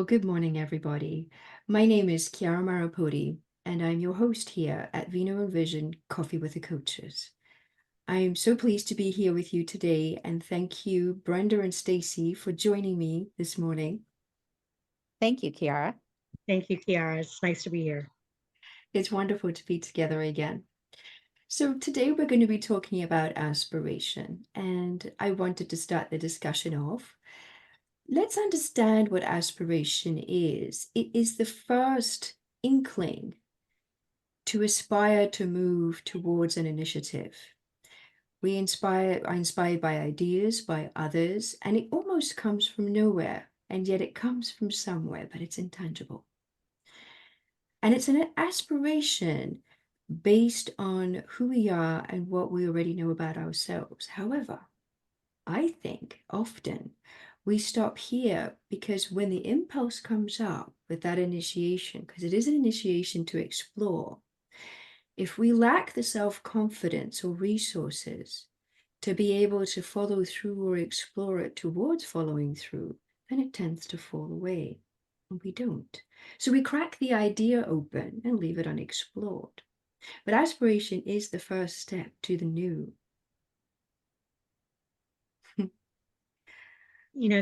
Well, good morning, everybody. My name is Chiara Marrapodi, and I'm your host here at Vino and Vision Coffee with the Coaches. I am so pleased to be here with you today, and thank you, Brenda and Stacy, for joining me this morning. Thank you, Chiara. Thank you, Chiara. It's nice to be here. It's wonderful to be together again. So, today we're going to be talking about aspiration, and I wanted to start the discussion off. Let's understand what aspiration is. It is the first inkling to aspire to move towards an initiative. Are inspired by ideas, by others, and it almost comes from nowhere, and yet it comes from somewhere, but it's intangible. And it's an aspiration based on who we are and what we already know about ourselves. However, I think often we stop here because when the impulse comes up with that initiation, because it is an initiation to explore, if we lack the self-confidence or resources to be able to follow through or explore it towards following through, then it tends to fall away, and we don't. So we crack the idea open and leave it unexplored. But aspiration is the first step to the new.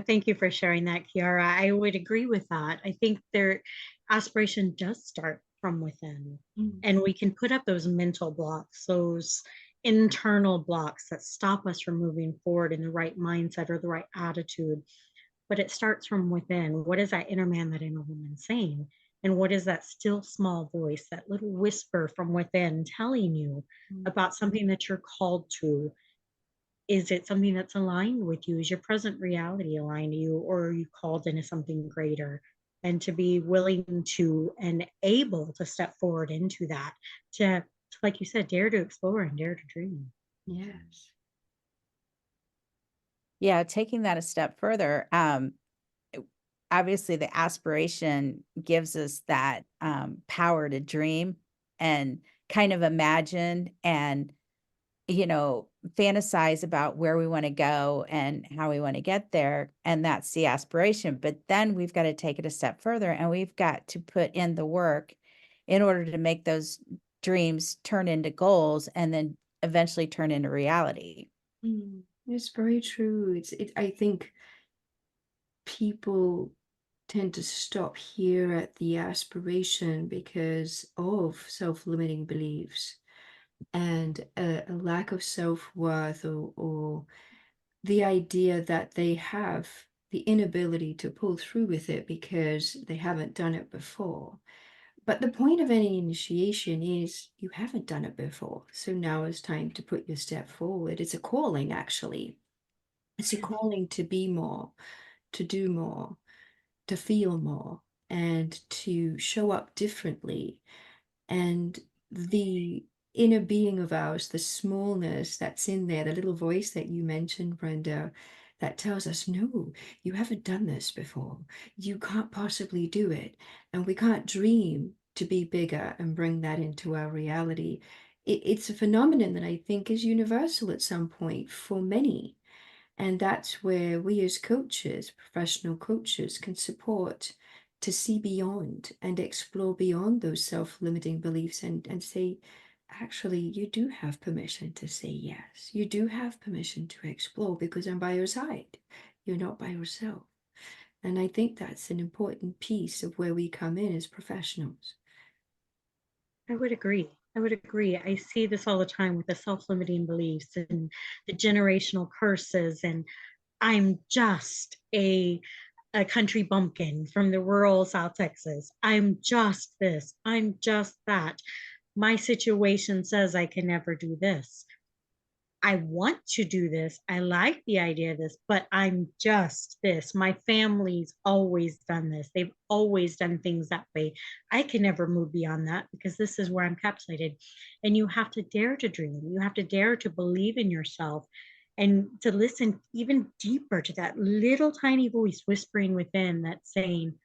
Thank you for sharing that, Chiara. I would agree with that. I think their aspiration does start from within, and we can put up those mental blocks, those internal blocks that stop us from moving forward in the right mindset or the right attitude. But it starts from within. What is that inner man, that inner woman saying? And what is that still small voice, that little whisper from within telling you about something that you're called to? Is it something that's aligned with you? Is your present reality aligned to you, or are you called into something greater? And to be willing to and able to step forward into that, to like you said, dare to explore and dare to dream. Yes. Yeah, taking that a step further, obviously the aspiration gives us that power to dream and kind of imagine and fantasize about where we want to go and how we want to get there. And that's the aspiration. But then we've got to take it a step further, and we've got to put in the work in order to make those dreams turn into goals and then eventually turn into reality. It's very true. I think people tend to stop here at the aspiration because of self-limiting beliefs and a lack of self-worth or the idea that they have the inability to pull through with it because they haven't done it before. But the point of any initiation is you haven't done it before. So now is time to put your step forward. It's a calling, actually. It's a calling to be more, to do more, to feel more, and to show up differently. And the inner being of ours, the smallness that's in there, the little voice that you mentioned, Brenda, that tells us, no, you haven't done this before. You can't possibly do it. And we can't dream to be bigger and bring that into our reality. It's a phenomenon that I think is universal at some point for many. And that's where we as coaches, professional coaches, can support to see beyond and explore beyond those self-limiting beliefs and say, actually, you do have permission to say yes. You do have permission to explore because I'm by your side. You're not by yourself. And I think that's an important piece of where we come in as professionals. I would agree. I would agree. I see this all the time with the self-limiting beliefs and the generational curses. And I'm just a country bumpkin from the rural South Texas. I'm just this. I'm just that. My situation says I can never do this. I want to do this. I like the idea of this, but I'm just this. My family's always done this. They've always done things that way. I can never move beyond that because this is where I'm capsulated. And you have to dare to dream. You have to dare to believe in yourself and to listen even deeper to that little tiny voice whispering within that's saying,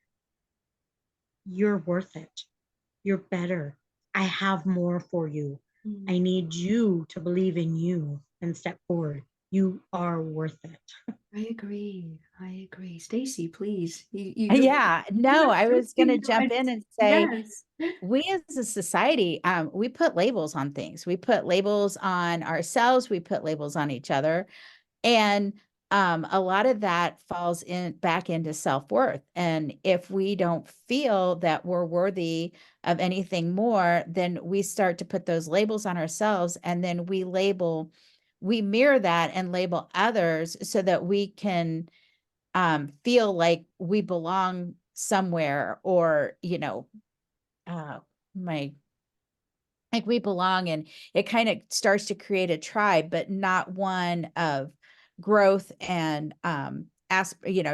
you're worth it. You're better. I have more for you. I need you to believe in you and step forward. you are worth it. I agree. I agree. Stacy, please. You don't Yeah, you're no, not I was going to joking, jump in and say, yes. we as a society, we put labels on things. We put labels on ourselves. We put labels on each other. And a lot of that falls in back into self-worth. And if we don't feel that we're worthy of anything more, then we start to put those labels on ourselves. And then we mirror that and label others so that we can feel like we belong somewhere, or, uh, my like we belong, and it kind of starts to create a tribe, but not one of growth and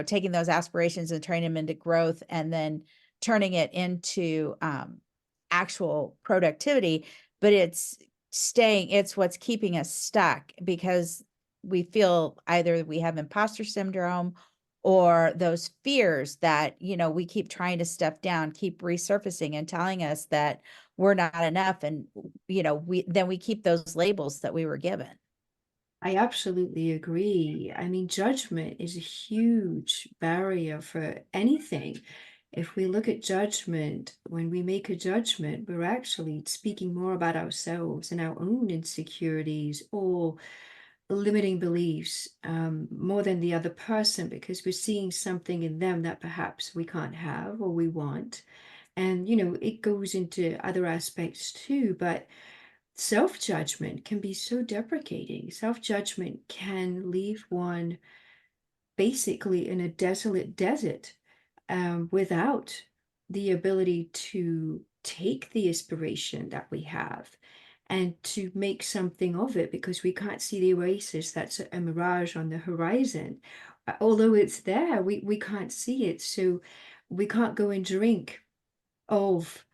taking those aspirations and turning them into growth, and then turning it into actual productivity. But it's what's keeping us stuck, because we feel either we have imposter syndrome, or those fears that we keep trying to stuff down keep resurfacing and telling us that we're not enough. And we keep those labels that we were given. I absolutely agree. I mean, judgment is a huge barrier for anything. If we look at judgment, when we make a judgment, we're actually speaking more about ourselves and our own insecurities or limiting beliefs, more than the other person, because we're seeing something in them that perhaps we can't have or we want. And, it goes into other aspects too, but self-judgment can be so deprecating. Self-judgment can leave one basically in a desolate desert, without the ability to take the inspiration that we have and to make something of it, because we can't see the oasis that's a mirage on the horizon. Although it's there, we can't see it. So we can't go and drink of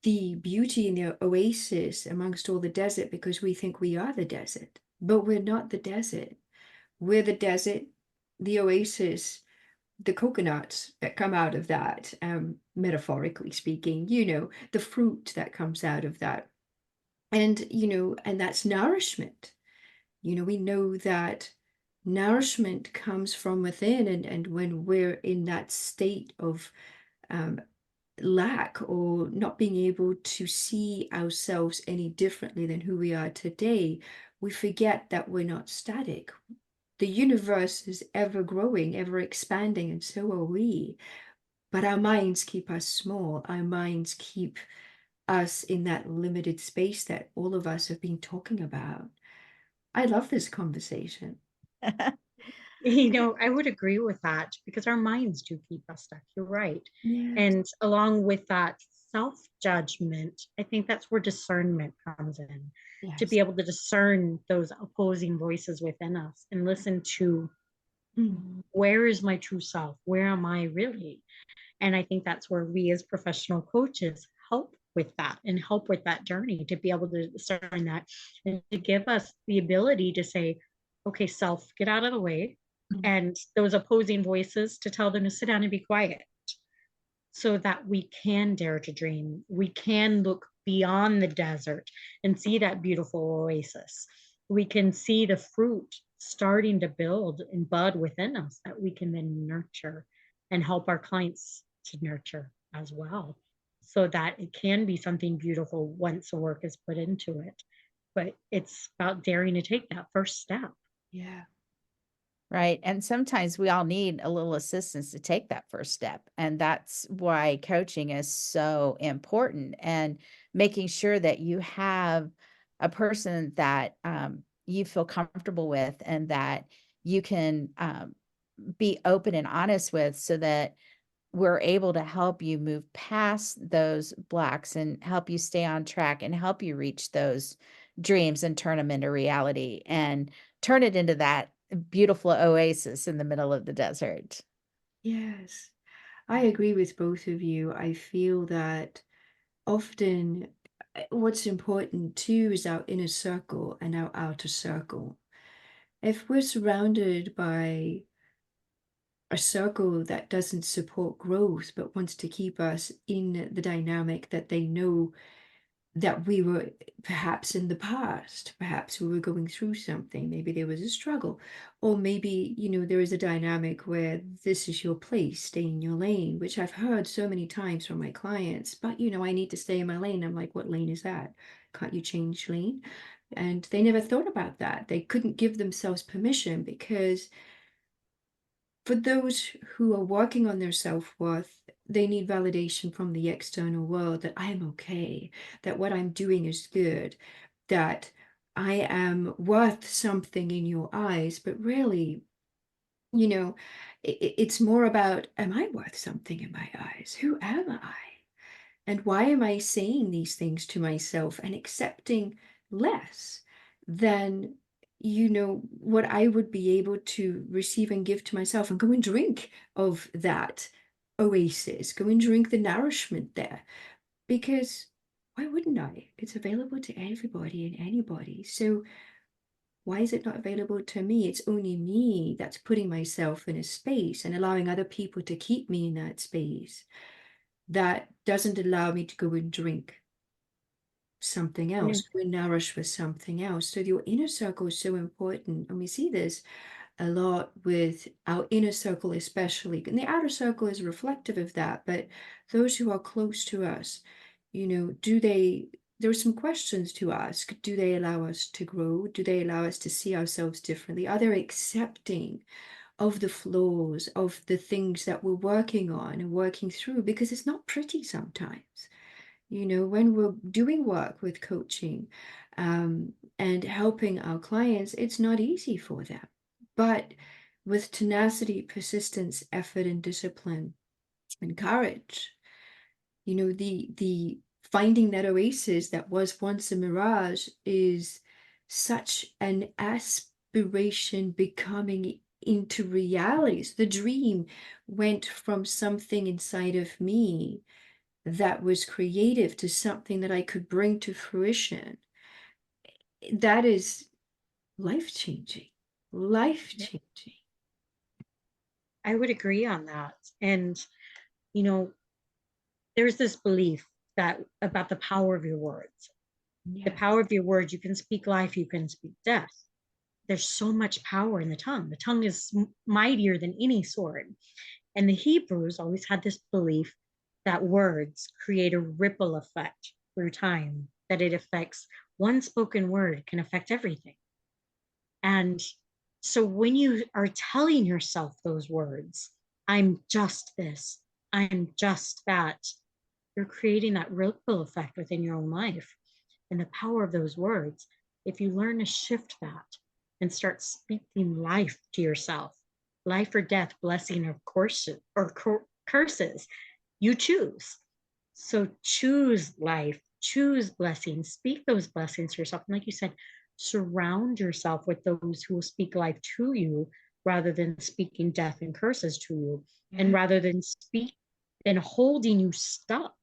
the beauty in the oasis amongst all the desert, because we think we are the desert, but we're not the desert. We're the desert, the oasis, the coconuts that come out of that, metaphorically speaking, the fruit that comes out of that. And, and that's nourishment. We know that nourishment comes from within. And when we're in that state of um, lack, or not being able to see ourselves any differently than who we are today, we forget that we're not static. The universe is ever growing, ever expanding, and so are we. But our minds keep us small. Our minds keep us in that limited space that all of us have been talking about. I love this conversation. I would agree with that because our minds do keep us stuck. You're right. Yes, And along with that self-judgment, I think that's where discernment comes in, to yes. be able to discern those opposing voices within us and listen to, Mm, where is my true self? Where am I really? And I think that's where we as professional coaches help with that and help with that journey, to be able to discern that and to give us the ability to say, okay, self, get out of the way. mm. And those opposing voices, to tell them to sit down and be quiet, so that we can dare to dream. We can look beyond the desert and see that beautiful oasis. We can see the fruit starting to build and bud within us that we can then nurture and help our clients to nurture as well, so that it can be something beautiful once the work is put into it. But it's about daring to take that first step. Yeah. Right. And sometimes we all need a little assistance to take that first step. And that's why coaching is so important, and making sure that you have a person that you feel comfortable with, and that you can be open and honest with, so that we're able to help you move past those blocks and help you stay on track and help you reach those dreams and turn them into reality and turn it into that beautiful oasis in the middle of the desert. Yes. I agree with both of you. I feel that often what's important too is our inner circle and our outer circle. If we're surrounded by a circle that doesn't support growth but wants to keep us in the dynamic that they know that we were perhaps in the past, perhaps we were going through something, maybe there was a struggle, or maybe, there is a dynamic where this is your place, stay in your lane, which I've heard so many times from my clients, but I need to stay in my lane. I'm like, what lane is that? Can't you change lane? And they never thought about that. They couldn't give themselves permission because for those who are working on their self-worth, they need validation from the external world that I am okay, that what I'm doing is good, that I am worth something in your eyes. But really, it's more about, am I worth something in my eyes? Who am I? And why am I saying these things to myself and accepting less than, what I would be able to receive and give to myself, and go and drink of that oasis, go and drink the nourishment there? Because why wouldn't I? It's available to everybody and anybody. So why is it not available to me? It's only me that's putting myself in a space and allowing other people to keep me in that space that doesn't allow me to go and drink something Yeah. else, go and nourish with something else. So your inner circle is so important. And we see this a lot with our inner circle, especially. And the outer circle is reflective of that. But those who are close to us, there are some questions to ask. Do they allow us to grow? Do they allow us to see ourselves differently? Are they accepting of the flaws, of the things that we're working on and working through? Because it's not pretty sometimes. When we're doing work with coaching, and helping our clients, it's not easy for them. But with tenacity, persistence, effort, and discipline and courage, the finding that oasis that was once a mirage is such an aspiration becoming into reality. So the dream went from something inside of me that was creative to something that I could bring to fruition. That is life changing, life Yeah, changing. I would agree on that. And, you know, there's this belief that about the power of your words. The Yeah. power of your words, you can speak life, you can speak death. There's so much power in the tongue. The tongue is mightier than any sword. And the Hebrews always had this belief that words create a ripple effect through time, that it affects one spoken word can affect everything. And so when you are telling yourself those words, I'm just this, I'm just that, you're creating that ripple effect within your own life. And the power of those words, if you learn to shift that and start speaking life to yourself, life or death, blessing or curses, you choose. So choose life, choose blessings, speak those blessings to yourself. And like you said, surround yourself with those who will speak life to you rather than speaking death and curses to you. And Yeah. rather than speak and holding you stuck,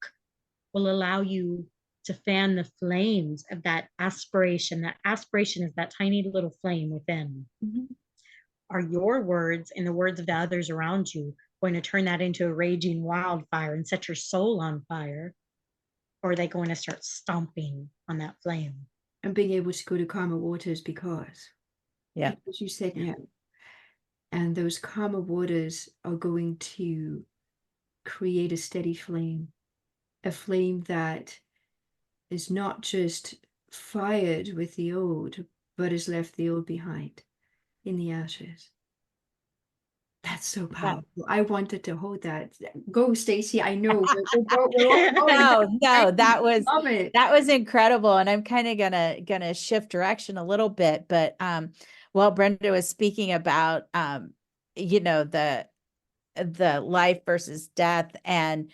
will allow you to fan the flames of that aspiration. That aspiration is that tiny little flame within. Mhm. Are your words and the words of the others around you going to turn that into a raging wildfire and set your soul on fire? Or are they going to start stomping on that flame? And being able to go to calmer waters Yeah. because you said Yeah. no. And those calmer waters are going to create a steady flame, a flame that is not just fired with the old, but has left the old behind in the ashes. That's so Yeah. powerful. I wanted to hold that. Go, Stacy. I know we're all going No, there. I no, love it. that was incredible. And I'm kind of gonna shift direction a little bit, but while Brenda was speaking about you know, the life versus death and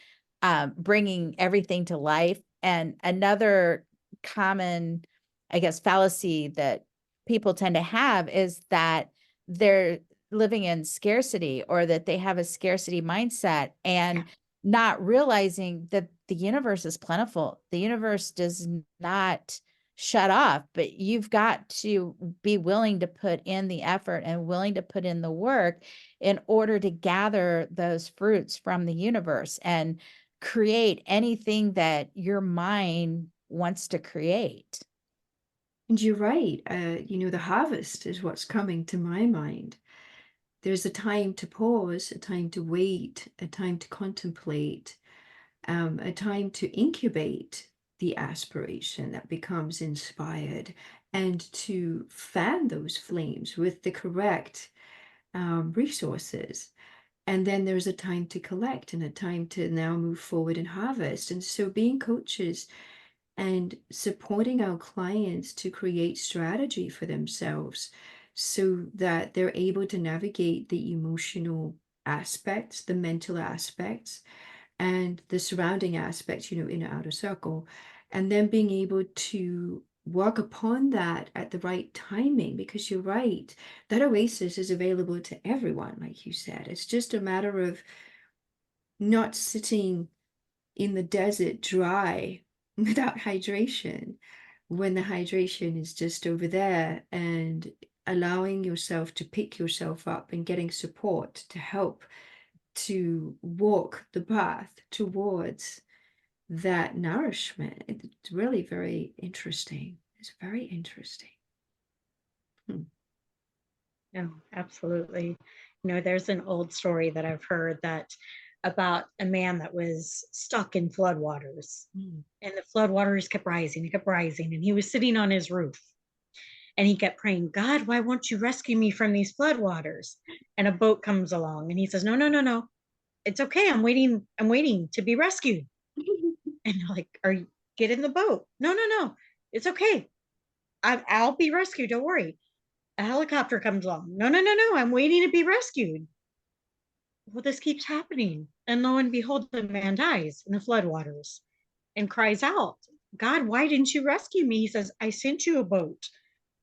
bringing everything to life. And another common, I guess, fallacy that people tend to have is that they're living in scarcity or that they have a scarcity mindset and not realizing that the universe is plentiful. The universe does not shut off, but you've got to be willing to put in the effort and willing to put in the work in order to gather those fruits from the universe and create anything that your mind wants to create. And you're right. The harvest is what's coming to my mind. There's a time to pause, a time to wait, a time to contemplate, a time to incubate the aspiration that becomes inspired and to fan those flames with the correct resources. And then there's a time to collect and a time to now move forward and harvest. And so being coaches and supporting our clients to create strategy for themselves so that they're able to navigate the emotional aspects, the mental aspects, and the surrounding aspects, in an outer circle, and then being able to work upon that at the right timing, because you're right, that oasis is available to everyone, like you said. It's just a matter of not sitting in the desert dry without hydration when the hydration is just over there, and allowing yourself to pick yourself up and getting support to help to walk the path towards that nourishment. It's really very interesting. It's very interesting. No, absolutely. There's an old story that I've heard that about a man that was stuck in floodwaters, Mm. and the floodwaters kept rising, and he was sitting on his roof, and he kept praying, God, why won't you rescue me from these floodwaters? And a boat comes along, and he says, no, no, no, no, it's okay. I'm waiting to be rescued. And they're like, get in the boat? No, no, no, it's okay. I'll be rescued. Don't worry. A helicopter comes along. No, no, no, no. I'm waiting to be rescued. Well, this keeps happening. And lo and behold, the man dies in the floodwaters and cries out, God, why didn't you rescue me? He says, I sent you a boat.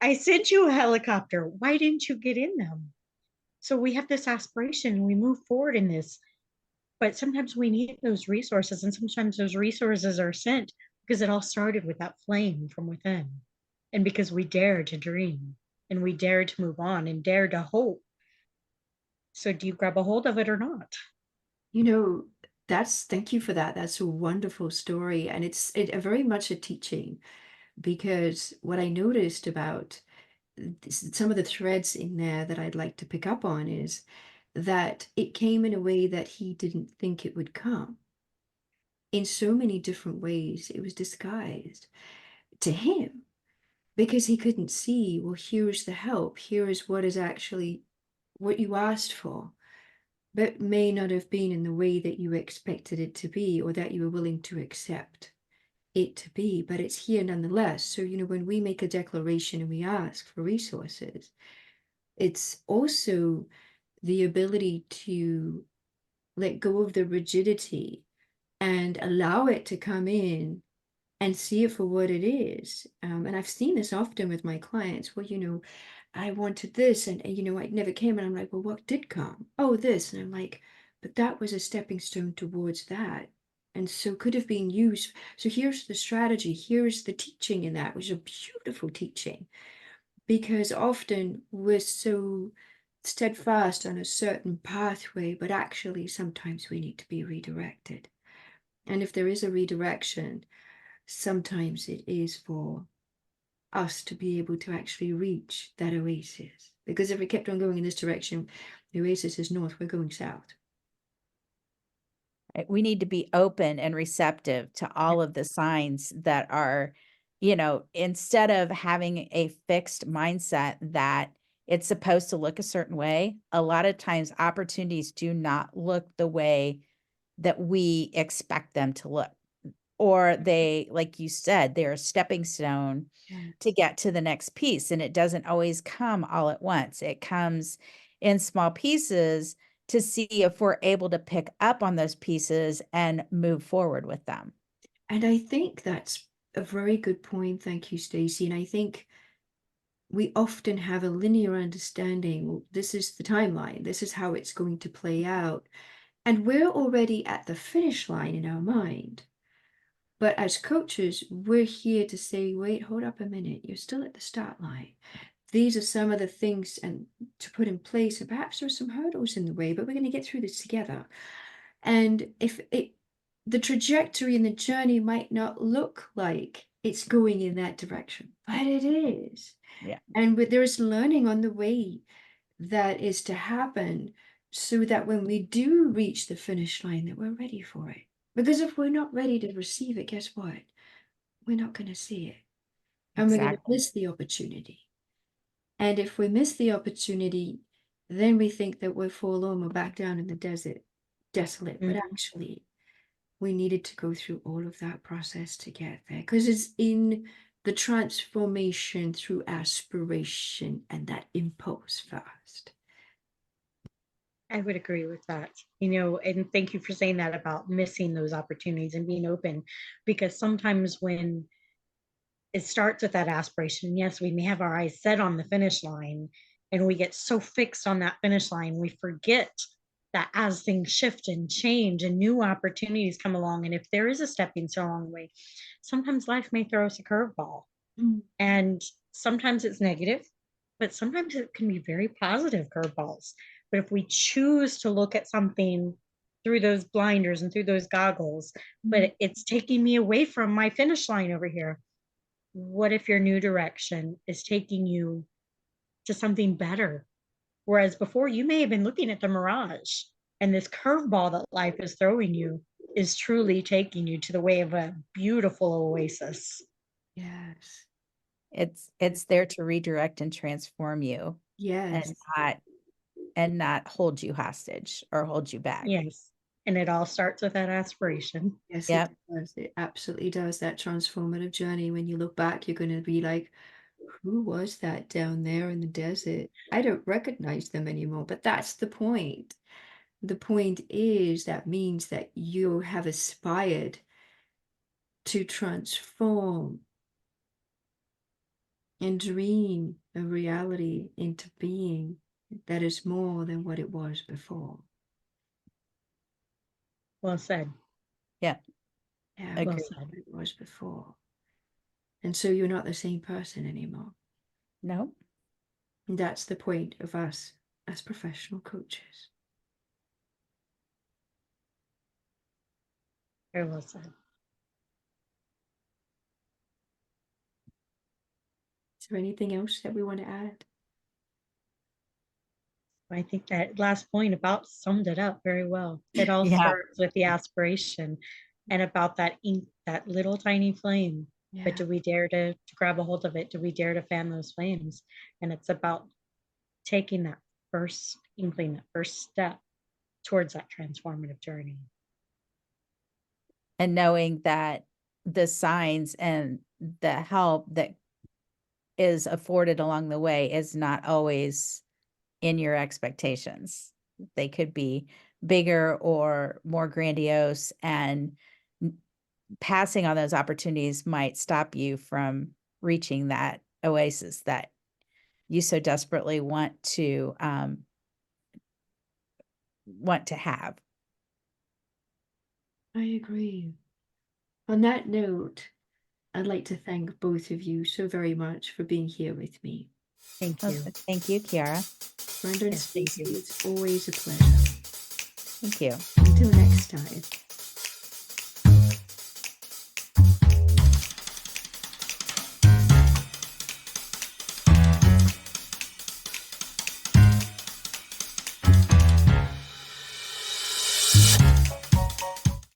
I sent you a helicopter. Why didn't you get in them? So we have this aspiration. We move forward in this. But sometimes we need those resources. And sometimes those resources are sent because it all started with that flame from within. And because we dare to dream and we dare to move on and dare to hope. So do you grab a hold of it or not? Thank you for that. That's a wonderful story. And it's very much a teaching, because what I noticed about some of the threads in there that I'd like to pick up on is that it came in a way that he didn't think it would come. In so many different ways, it was disguised to him because he couldn't see, well, here is the help, here is what is actually what you asked for, but may not have been in the way that you expected it to be or that you were willing to accept it to be, but it's here nonetheless. So, when we make a declaration and we ask for resources, it's also the ability to let go of the rigidity and allow it to come in and see it for what it is. And I've seen this often with my clients. Well, I wanted this, and it never came. And I'm like, well, what did come? Oh, this. And I'm like, but that was a stepping stone towards that. And so could have been used. So here's the strategy. Here's the teaching in that, which is a beautiful teaching, because often we're so steadfast on a certain pathway, but actually sometimes we need to be redirected. And if there is a redirection, sometimes it is for us to be able to actually reach that oasis. Because if we kept on going in this direction, the oasis is north, we're going south. We need to be open and receptive to all of the signs that are, instead of having a fixed mindset that it's supposed to look a certain way, a lot of times opportunities do not look the way that we expect them to look. Or they, like you said, they're a stepping stone to get to the next piece. And it doesn't always come all at once. It comes in small pieces to see if we're able to pick up on those pieces and move forward with them. And I think that's a very good point. Thank you, Stacey. And I think we often have a linear understanding. Well, this is the timeline. This is how it's going to play out. And we're already at the finish line in our mind. But as coaches, we're here to say, wait, hold up a minute. You're still at the start line. These are some of the things and to put in place, and perhaps there are some hurdles in the way, but we're going to get through this together. And if the trajectory and the journey might not look like it's going in that direction, but it is. Yeah. And there's learning on the way that is to happen so that when we do reach the finish line that we're ready for it. Because if we're not ready to receive it, guess what? We're not going to see it. And we're going to Exactly. miss the opportunity. And if we miss the opportunity, then we think that we're forlorn, we're back down in the desert, desolate. But Mhm. actually, we needed to go through all of that process to get there. Because it's in the transformation through aspiration and that impulse first. I would agree with that. And thank you for saying that about missing those opportunities and being open, because sometimes when it starts with that aspiration, yes, we may have our eyes set on the finish line and we get so fixed on that finish line, we forget that as things shift and change and new opportunities come along, and if there is a stepping stone along the way, sometimes life may throw us a curveball. Mm. And sometimes it's negative, but sometimes it can be very positive curveballs. But if we choose to look at something through those blinders and through those goggles, but it's taking me away from my finish line over here, what if your new direction is taking you to something better? Whereas before, you may have been looking at the mirage, and this curveball that life is throwing you is truly taking you to the way of a beautiful oasis. Yes. It's there to redirect and transform you Yes. and not hold you hostage or hold you back. Yes. And it all starts with that aspiration. Yes, Yep. it does. It absolutely does. That transformative journey. When you look back, you're going to be like, who was that down there in the desert? I don't recognize them anymore. But that's the point. The point is that means that you have aspired to transform and dream a reality into being that is more than what it was before. Well said. Yeah. Yeah, Well Agree. said. what it was before. And so you're not the same person anymore. No. And that's the point of us as professional coaches. Very well said. Is there anything else that we want to add? I think that last point about summed it up very well. It all Yeah. starts with the aspiration and about that ink, that little tiny flame. But Yeah, do we dare to grab a hold of it? Do we dare to fan those flames? And it's about taking that first inkling, that first step towards that transformative journey. And knowing that the signs and the help that is afforded along the way is not always in your expectations. They could be bigger or more grandiose, and passing on those opportunities might stop you from reaching that oasis that you so desperately want to have. I agree. On that note, I'd like to thank both of you so very much for being here with me. Thank Well, you. thank you, Chiara. Brenda and Yes, thank Stacey, you. it's always a pleasure. Thank you. Until next time.